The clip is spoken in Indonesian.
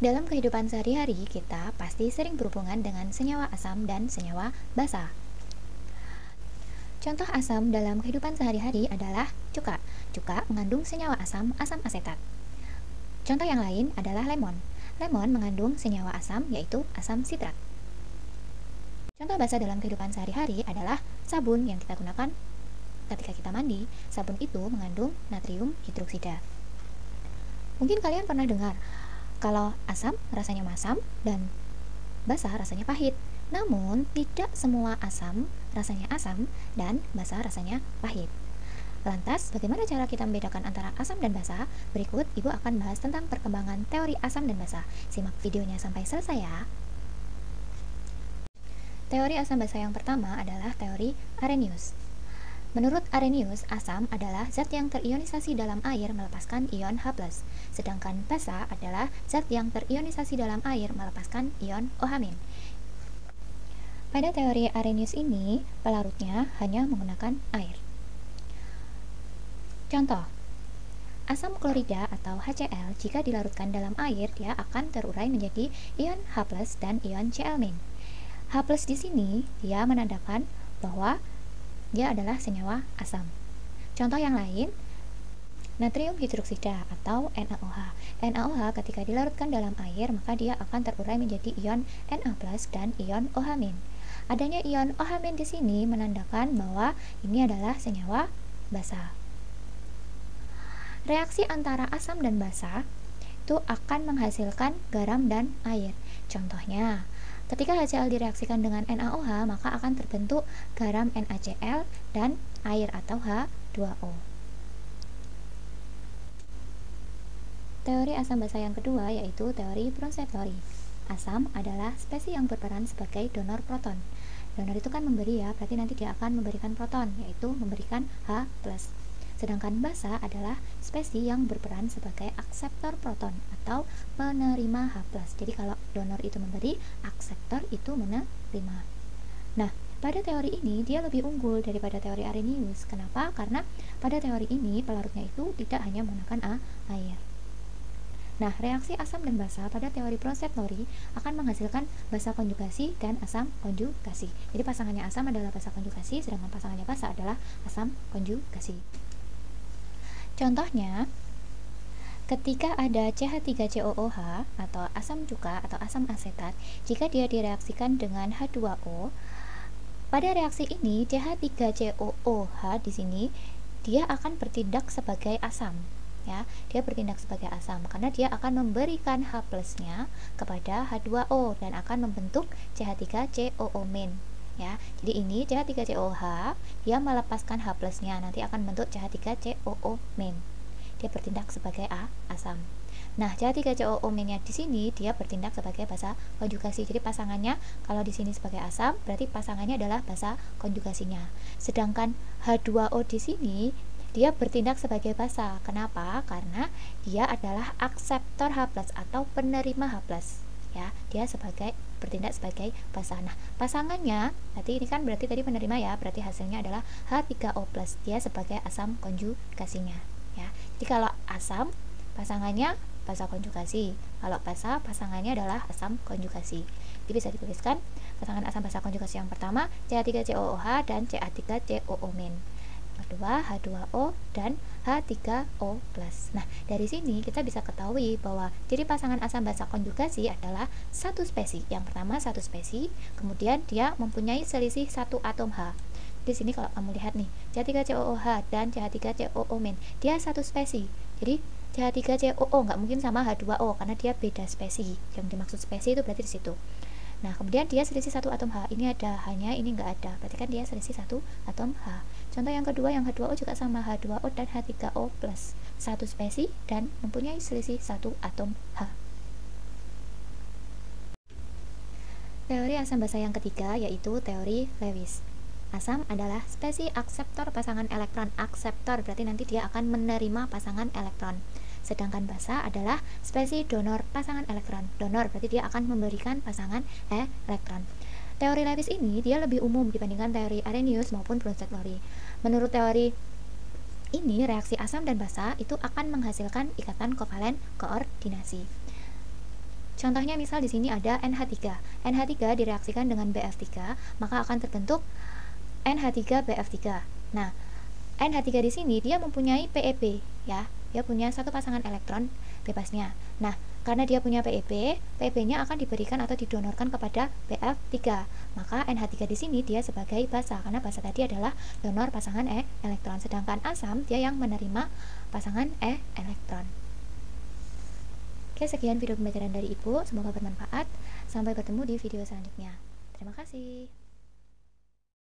Dalam kehidupan sehari-hari, kita pasti sering berhubungan dengan senyawa asam dan senyawa basa. Contoh asam dalam kehidupan sehari-hari adalah cuka. Cuka mengandung senyawa asam, asam asetat. Contoh yang lain adalah lemon. Lemon mengandung senyawa asam, yaitu asam sitrat. Contoh basa dalam kehidupan sehari-hari adalah sabun yang kita gunakan ketika kita mandi. Sabun itu mengandung natrium hidroksida. Mungkin kalian pernah dengar kalau asam rasanya masam dan basa rasanya pahit. Namun, tidak semua asam rasanya asam dan basa rasanya pahit. Lantas, bagaimana cara kita membedakan antara asam dan basa? Berikut, Ibu akan bahas tentang perkembangan teori asam dan basa. Simak videonya sampai selesai ya. Teori asam basa yang pertama adalah teori Arrhenius. Menurut Arrhenius, asam adalah zat yang terionisasi dalam air melepaskan ion H+, sedangkan basa adalah zat yang terionisasi dalam air melepaskan ion OH-. Pada teori Arrhenius ini, pelarutnya hanya menggunakan air. Contoh, asam klorida atau HCl jika dilarutkan dalam air, dia akan terurai menjadi ion H+ dan ion Cl-. H+ di sini dia menandakan bahwa dia adalah senyawa asam. Contoh yang lain, natrium hidroksida atau NaOH. NaOH ketika dilarutkan dalam air, maka dia akan terurai menjadi ion Na+ dan ion OH-. Adanya ion OH- di sini menandakan bahwa ini adalah senyawa basa. Reaksi antara asam dan basa itu akan menghasilkan garam dan air. Contohnya, ketika HCl direaksikan dengan NaOH, maka akan terbentuk garam NaCl dan air atau H2O. Teori asam basa yang kedua yaitu teori Bronsted-Lowry. Asam adalah spesies yang berperan sebagai donor proton. Donor itu kan memberi ya, berarti nanti dia akan memberikan proton, yaitu memberikan H+. Sedangkan basa adalah spesies yang berperan sebagai akseptor proton atau penerima H+. Jadi kalau donor itu memberi, akseptor itu menerima. Nah, pada teori ini dia lebih unggul daripada teori Arrhenius. Kenapa? Karena pada teori ini pelarutnya itu tidak hanya menggunakan air. Nah, reaksi asam dan basa pada teori Bronsted-Lowry akan menghasilkan basa konjugasi dan asam konjugasi. Jadi pasangannya asam adalah basa konjugasi, sedangkan pasangannya basa adalah asam konjugasi. Contohnya, ketika ada CH3COOH atau asam cuka atau asam asetat, jika dia direaksikan dengan H2O, pada reaksi ini CH3COOH di sini dia akan bertindak sebagai asam. Ya, dia bertindak sebagai asam karena dia akan memberikan H+-nya kepada H2O dan akan membentuk CH3COO-. Ya, jadi ini CH3COOH dia melepaskan H+-nya, nanti akan membentuk CH3COO-. Dia bertindak sebagai asam. Nah, CH3COO-nya di sini dia bertindak sebagai basa konjugasi. Jadi pasangannya kalau di sini sebagai asam, berarti pasangannya adalah basa konjugasinya. Sedangkan H2O di sini dia bertindak sebagai basa. Kenapa? Karena dia adalah akseptor H+ atau penerima H+. Ya, dia bertindak sebagai basa. Nah, pasangannya nanti ini kan berarti tadi penerima ya, berarti hasilnya adalah H3O+. Dia sebagai asam konjugasinya, ya. Jadi kalau asam pasangannya basa konjugasi, kalau basa pasangannya adalah asam konjugasi. Jadi bisa dituliskan pasangan asam basa konjugasi yang pertama CH3COOH dan CH3COO-. Kedua H2O dan H3O+. Nah, dari sini kita bisa ketahui bahwa jadi pasangan asam basa konjugasi adalah satu spesies. Yang pertama satu spesies, kemudian dia mempunyai selisih satu atom H. Di sini kalau kamu lihat nih, CH3COOH dan CH3COO-, dia satu spesies. Jadi CH3COO nggak mungkin sama H2O karena dia beda spesies. Yang dimaksud spesies itu berarti di situ. Nah, kemudian dia selisih satu atom H. Ini ada H-nya, ini nggak ada. Berarti kan dia selisih satu atom H. Contoh yang kedua, yang H2O juga sama H2O dan H3O+. Satu spesies dan mempunyai selisih satu atom H. Teori asam basa yang ketiga yaitu teori Lewis. Asam adalah spesies akseptor pasangan elektron. Akseptor berarti nanti dia akan menerima pasangan elektron. Sedangkan basa adalah spesies donor pasangan elektron. Donor berarti dia akan memberikan pasangan elektron. Teori Lewis ini dia lebih umum dibandingkan teori Arrhenius maupun Bronsted-Lowry. Menurut teori ini, reaksi asam dan basa itu akan menghasilkan ikatan kovalen koordinasi. Contohnya misal di sini ada NH3. NH3 direaksikan dengan BF3, maka akan terbentuk NH3BF3. Nah, NH3 di sini dia mempunyai PEP ya. Dia punya satu pasangan elektron bebasnya. Nah, karena dia punya PEP, PEP-nya akan diberikan atau didonorkan kepada BF3. Maka NH3 di sini dia sebagai basa, karena basa tadi adalah donor pasangan elektron, sedangkan asam dia yang menerima pasangan elektron. Oke, sekian video pembelajaran dari Ibu, semoga bermanfaat. Sampai bertemu di video selanjutnya. Terima kasih.